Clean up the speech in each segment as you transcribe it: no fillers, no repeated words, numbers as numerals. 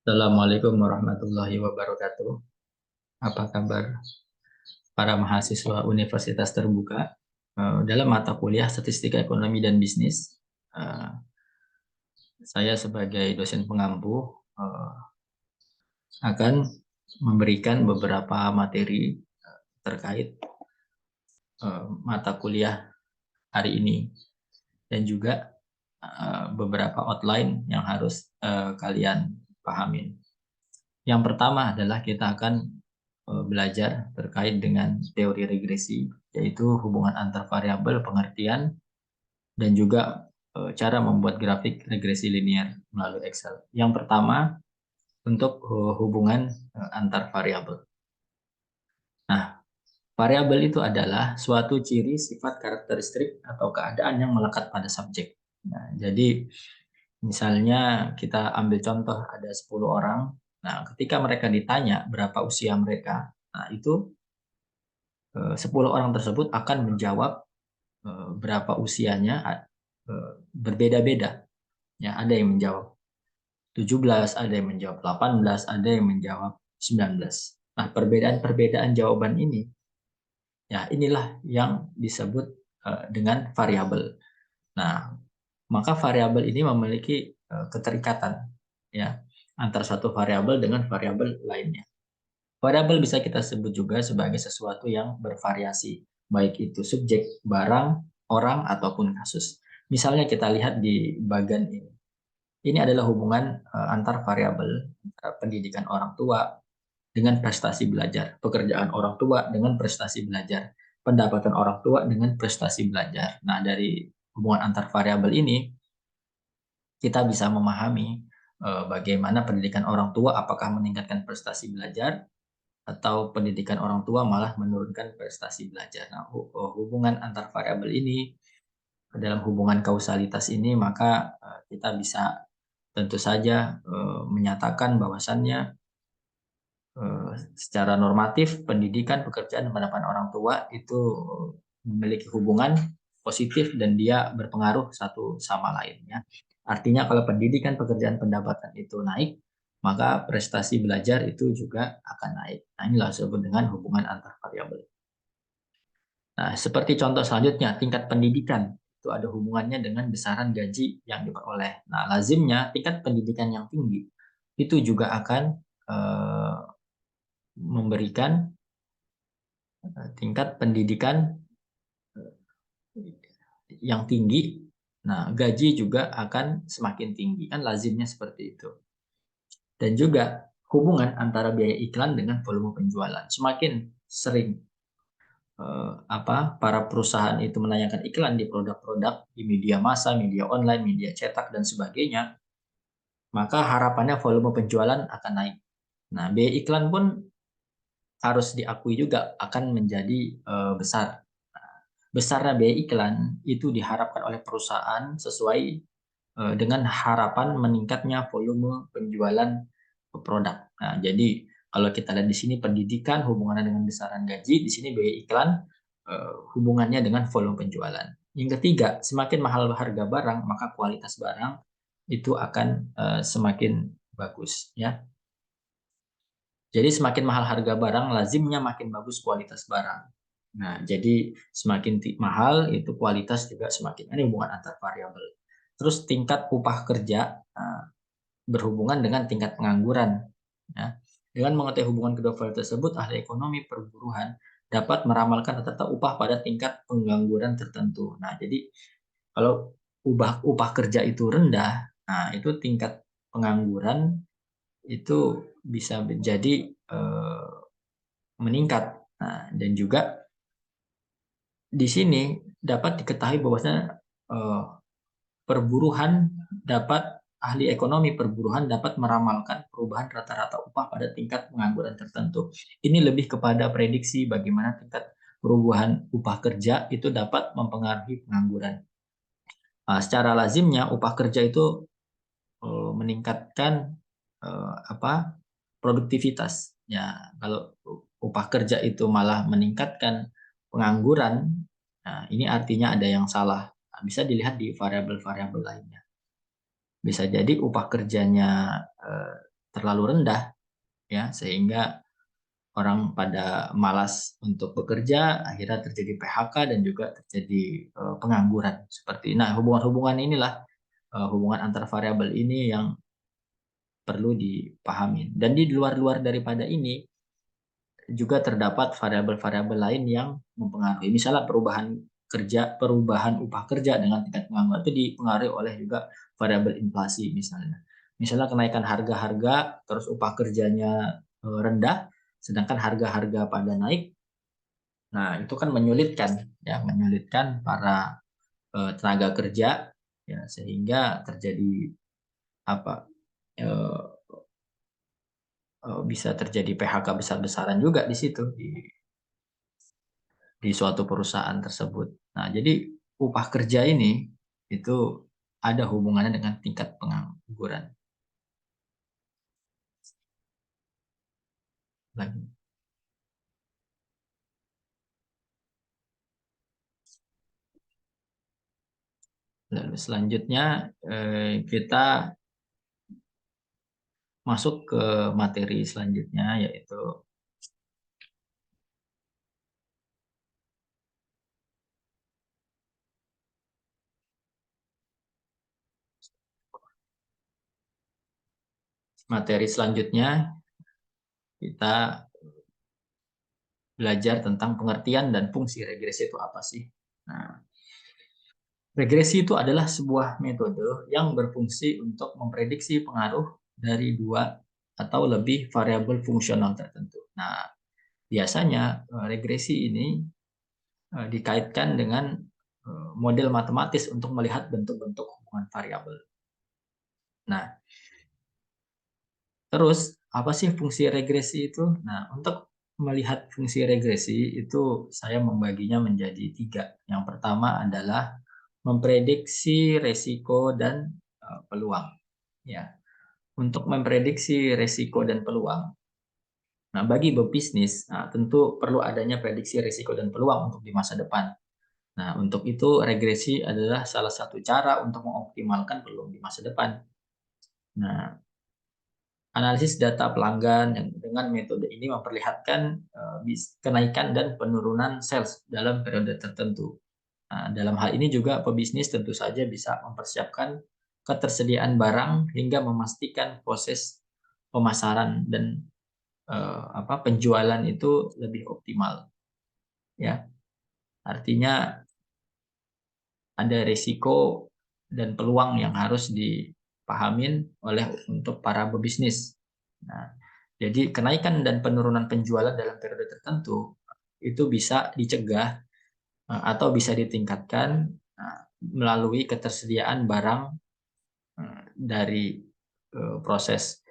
Assalamualaikum warahmatullahi wabarakatuh. Apa kabar para mahasiswa Universitas Terbuka? Dalam mata kuliah Statistika Ekonomi dan Bisnis, eh, saya sebagai dosen pengampu akan memberikan beberapa materi terkait mata kuliah hari ini dan juga beberapa outline yang harus kalian pahamin. Yang pertama adalah kita akan belajar terkait dengan teori regresi, yaitu hubungan antar variabel, pengertian, dan juga cara membuat grafik regresi linear melalui Excel. Yang pertama, untuk hubungan antar variabel. Nah, variabel itu adalah suatu ciri sifat karakteristik atau keadaan yang melekat pada subjek. Nah, jadi misalnya kita ambil contoh ada 10 orang. Nah, ketika mereka ditanya berapa usia mereka, nah itu 10 orang tersebut akan menjawab berapa usianya berbeda-beda. Ya, ada yang menjawab 17, ada yang menjawab 18, ada yang menjawab 19. Nah, perbedaan-perbedaan jawaban ini, ya inilah yang disebut dengan variabel. Nah, maka variabel ini memiliki keterikatan ya antara satu variabel dengan variabel lainnya. Variabel bisa kita sebut juga sebagai sesuatu yang bervariasi, baik itu subjek, barang, orang, ataupun kasus. Misalnya kita lihat di bagian ini. Ini adalah hubungan antar variabel pendidikan orang tua dengan prestasi belajar, pekerjaan orang tua dengan prestasi belajar, pendapatan orang tua dengan prestasi belajar. Nah, dari hubungan antar variabel ini kita bisa memahami bagaimana pendidikan orang tua apakah meningkatkan prestasi belajar atau pendidikan orang tua malah menurunkan prestasi belajar. Nah, hubungan antar variabel ini dalam hubungan kausalitas ini maka kita bisa tentu saja menyatakan bahwasannya secara normatif pendidikan, pekerjaan, dan pendapatan orang tua itu memiliki hubungan positif dan dia berpengaruh satu sama lainnya. Artinya kalau pendidikan, pekerjaan, pendapatan itu naik, maka prestasi belajar itu juga akan naik. Nah, inilah disebut dengan hubungan antar variabel. Nah, seperti contoh selanjutnya, tingkat pendidikan itu ada hubungannya dengan besaran gaji yang diperoleh. Nah, lazimnya tingkat pendidikan yang tinggi itu juga akan memberikan tingkat pendidikan yang tinggi. Nah, gaji juga akan semakin tinggi, kan lazimnya seperti itu. Dan juga hubungan antara biaya iklan dengan volume penjualan. Semakin sering para perusahaan itu menayangkan iklan di produk-produk di media massa, media online, media cetak dan sebagainya, maka harapannya volume penjualan akan naik. Nah, biaya iklan pun harus diakui juga akan menjadi besar. Nah, besarnya biaya iklan itu diharapkan oleh perusahaan sesuai dengan harapan meningkatnya volume penjualan produk. Nah, jadi kalau kita lihat di sini pendidikan hubungannya dengan besaran gaji, di sini biaya iklan hubungannya dengan volume penjualan. Yang ketiga, semakin mahal harga barang, maka kualitas barang itu akan semakin bagus, ya. Jadi semakin mahal harga barang, lazimnya makin bagus kualitas barang. Nah, jadi semakin mahal itu kualitas juga semakin. Ini hubungan antar variabel. Terus tingkat upah kerja berhubungan dengan tingkat pengangguran. Ya. Dengan mengetahui hubungan kedua variabel tersebut, ahli ekonomi perburuhan dapat meramalkan rata-rata upah pada tingkat pengangguran tertentu. Nah, jadi kalau upah kerja itu rendah, nah itu tingkat pengangguran itu bisa menjadi meningkat. Nah, dan juga di sini dapat diketahui bahwasanya eh, perburuhan dapat ahli ekonomi perburuhan dapat meramalkan perubahan rata-rata upah pada tingkat pengangguran tertentu. Ini lebih kepada prediksi bagaimana tingkat perubahan upah kerja itu dapat mempengaruhi pengangguran. Nah, secara lazimnya upah kerja itu meningkatkan produktivitas. Ya, kalau upah kerja itu malah meningkatkan pengangguran, nah ini artinya ada yang salah. Nah, bisa dilihat di variabel-variabel lainnya. Bisa jadi upah kerjanya terlalu rendah ya, sehingga orang pada malas untuk bekerja, akhirnya terjadi PHK dan juga terjadi pengangguran seperti. Nah, hubungan-hubungan inilah hubungan antar variabel ini yang perlu dipahami. Dan di luar-luar daripada ini juga terdapat variabel-variabel lain yang mempengaruhi. Misalnya perubahan upah kerja dengan tingkat pengangguran itu dipengaruhi oleh juga variabel inflasi misalnya. Misalnya kenaikan harga-harga terus upah kerjanya rendah, sedangkan harga-harga pada naik. Nah, itu kan menyulitkan para tenaga kerja ya, sehingga terjadi apa? eh, bisa terjadi PHK besar-besaran juga di situ di suatu perusahaan tersebut. Nah, jadi upah kerja ini itu ada hubungannya dengan tingkat pengangguran. Lagi. Lalu selanjutnya kita masuk ke materi selanjutnya yaitu materi selanjutnya kita belajar tentang pengertian dan fungsi regresi itu apa sih. Nah, regresi itu adalah sebuah metode yang berfungsi untuk memprediksi pengaruh dari dua atau lebih variabel fungsional tertentu. Nah, biasanya regresi ini dikaitkan dengan model matematis untuk melihat bentuk-bentuk hubungan variabel. Nah, terus apa sih fungsi regresi itu? Nah, untuk melihat fungsi regresi itu saya membaginya menjadi tiga. Yang pertama adalah memprediksi resiko dan peluang. Ya, untuk memprediksi resiko dan peluang. Nah, bagi pebisnis, tentu perlu adanya prediksi resiko dan peluang untuk di masa depan. Nah, untuk itu regresi adalah salah satu cara untuk mengoptimalkan peluang di masa depan. Nah, analisis data pelanggan yang dengan metode ini memperlihatkan kenaikan dan penurunan sales dalam periode tertentu. Nah, dalam hal ini juga pebisnis tentu saja bisa mempersiapkan ketersediaan barang hingga memastikan proses pemasaran dan penjualan itu lebih optimal. Ya, artinya ada risiko dan peluang yang harus dipahamin oleh untuk para pebisnis. Nah, jadi kenaikan dan penurunan penjualan dalam periode tertentu itu bisa dicegah atau bisa ditingkatkan melalui ketersediaan barang dari proses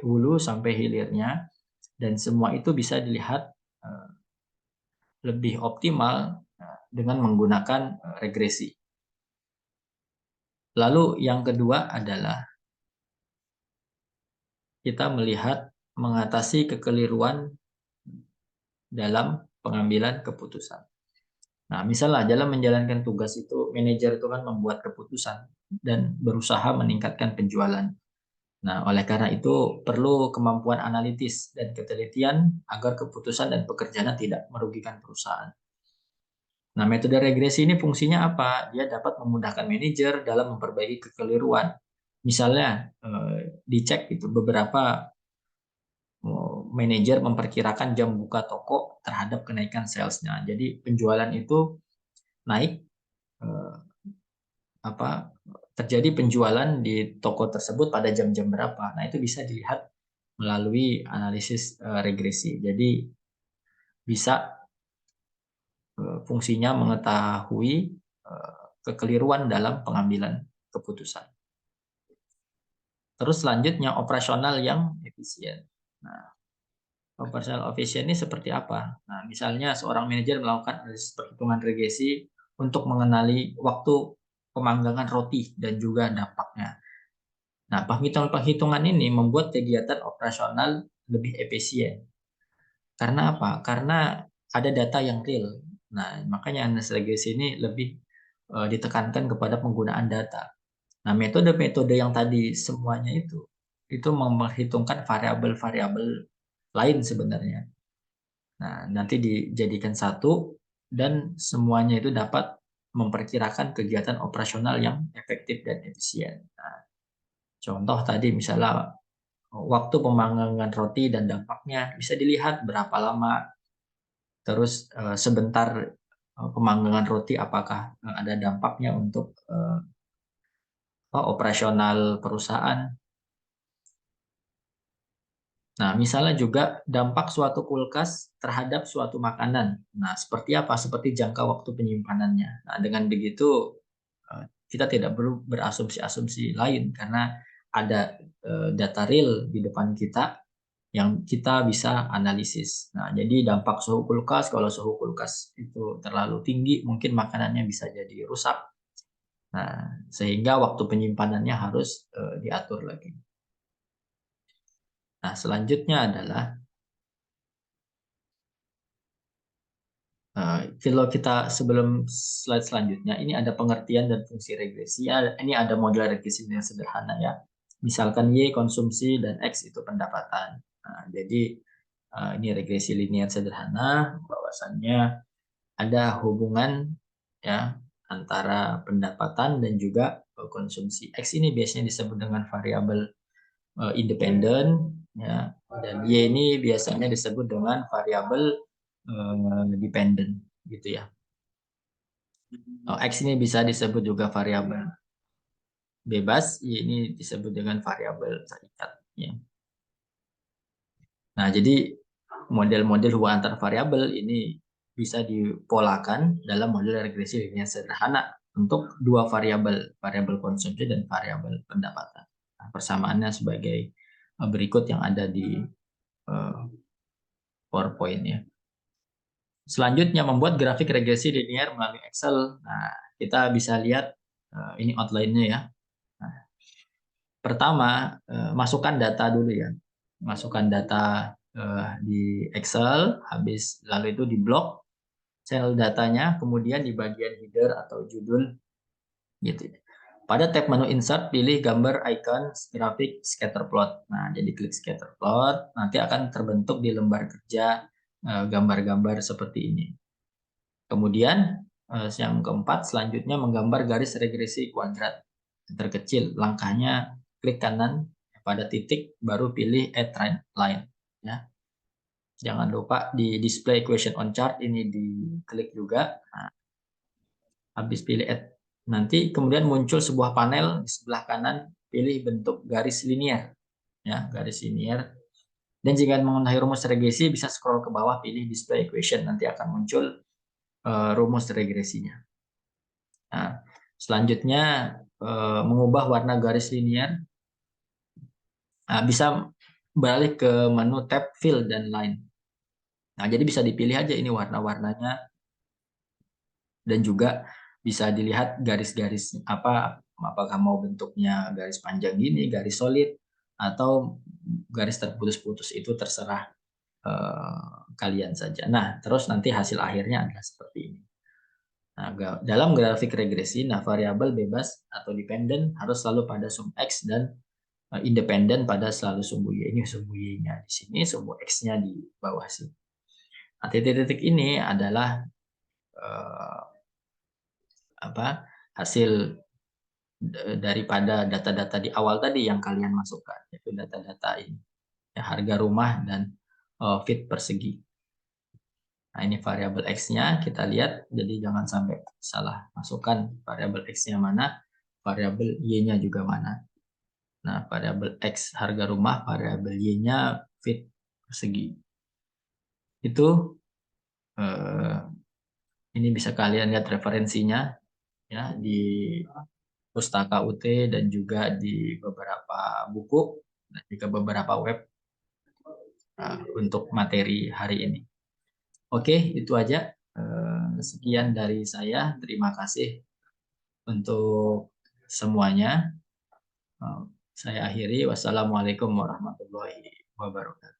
hulu sampai hilirnya dan semua itu bisa dilihat lebih optimal dengan menggunakan regresi. Lalu yang kedua adalah kita melihat mengatasi kekeliruan dalam pengambilan keputusan. Nah, misalnya dalam menjalankan tugas itu, manajer itu kan membuat keputusan dan berusaha meningkatkan penjualan. Nah, oleh karena itu perlu kemampuan analitis dan ketelitian agar keputusan dan pekerjaan tidak merugikan perusahaan. Nah, metode regresi ini fungsinya apa? Dia dapat memudahkan manajer dalam memperbaiki kekeliruan. Misalnya, dicek itu beberapa manajer memperkirakan jam buka toko terhadap kenaikan salesnya. Jadi penjualan itu naik eh, apa terjadi penjualan di toko tersebut pada jam-jam berapa. Nah, itu bisa dilihat melalui analisis regresi. Jadi bisa fungsinya mengetahui kekeliruan dalam pengambilan keputusan. Terus selanjutnya operasional yang efisien. Nah, operasional efisien ini seperti apa? Nah, misalnya seorang manajer melakukan analisis perhitungan regresi untuk mengenali waktu pemanggangan roti dan juga dampaknya. Nah, penghitungan-penghitungan ini membuat kegiatan operasional lebih efisien. Karena apa? Karena ada data yang real. Nah, makanya analisis regresi ini lebih ditekankan kepada penggunaan data. Nah, metode-metode yang tadi semuanya itu itu memperhitungkan variabel-variabel lain sebenarnya. Nah, nanti dijadikan satu dan semuanya itu dapat memperkirakan kegiatan operasional yang efektif dan efisien. Nah, contoh tadi misalnya waktu pemanggangan roti dan dampaknya bisa dilihat berapa lama, terus sebentar pemanggangan roti apakah ada dampaknya untuk operasional perusahaan. Nah, misalnya juga dampak suatu kulkas terhadap suatu makanan. Nah, seperti apa? Seperti jangka waktu penyimpanannya. Nah, dengan begitu kita tidak perlu berasumsi-asumsi lain karena ada data real di depan kita yang kita bisa analisis. Nah, jadi dampak suhu kulkas, kalau suhu kulkas itu terlalu tinggi, mungkin makanannya bisa jadi rusak. Nah, sehingga waktu penyimpanannya harus diatur lagi. Nah, selanjutnya adalah kalau kita sebelum slide selanjutnya, ini ada pengertian dan fungsi regresi. Ini ada model regresi yang sederhana ya. Misalkan Y konsumsi dan X itu pendapatan. Nah, jadi ini regresi linear sederhana, bahwasannya ada hubungan ya antara pendapatan dan juga konsumsi. X ini biasanya disebut dengan variabel independen ya, dan Y ini biasanya disebut dengan variabel dependent gitu ya. X ini bisa disebut juga variabel bebas, Y ini disebut dengan variabel terikat ya. Nah, jadi model-model hubungan antar variabel ini bisa dipolakan dalam model regresi linear sederhana untuk dua variabel, variabel konsumsi dan variabel pendapatan. Nah, persamaannya sebagai berikut yang ada di PowerPoint ya. Selanjutnya membuat grafik regresi linear melalui Excel. Nah, kita bisa lihat ini outline-nya ya. Nah, pertama, masukkan data dulu ya. Masukkan data di Excel, habis lalu itu di blok sel datanya, kemudian di bagian header atau judul gitu. Pada tab menu insert, pilih gambar icon grafik scatter plot. Nah, jadi klik scatter plot, nanti akan terbentuk di lembar kerja gambar-gambar seperti ini. Kemudian yang keempat, selanjutnya menggambar garis regresi kuadrat terkecil. Langkahnya klik kanan pada titik, baru pilih add trend line. Ya. Jangan lupa di display equation on chart ini diklik juga. Nah, habis pilih add, nanti kemudian muncul sebuah panel di sebelah kanan, pilih bentuk garis linear. Ya, garis linear. Dan jika mengetahui rumus regresi, bisa scroll ke bawah, pilih display equation. Nanti akan muncul rumus regresinya. Nah, selanjutnya mengubah warna garis linear. Nah, bisa beralih ke menu tab fill dan line. Nah, jadi bisa dipilih aja ini warna-warnanya dan juga bisa dilihat garis-garis apa, apakah mau bentuknya garis panjang gini, garis solid, atau garis terputus-putus, itu terserah kalian saja. Nah, terus nanti hasil akhirnya adalah seperti ini. Nah, dalam grafik regresi, nah variabel bebas atau dependent harus selalu pada sum X dan independen pada selalu sumbu Y. Ini sumbu Y-nya di sini, sumbu X-nya di bawah sini. Nah, titik-titik ini adalah hasil daripada data-data di awal tadi yang kalian masukkan, yaitu data-data ini, ya, harga rumah dan feet persegi. Nah, ini variabel X-nya kita lihat, jadi jangan sampai salah masukkan variabel X-nya mana, variabel Y-nya juga mana. Nah, variabel X harga rumah, variabel Y-nya feet persegi. Itu ini bisa kalian lihat referensinya ya di Pustaka UT dan juga di beberapa buku dan juga beberapa web untuk materi hari ini. Oke, itu aja. Sekian dari saya. Terima kasih untuk semuanya. Saya akhiri. Wassalamualaikum warahmatullahi wabarakatuh.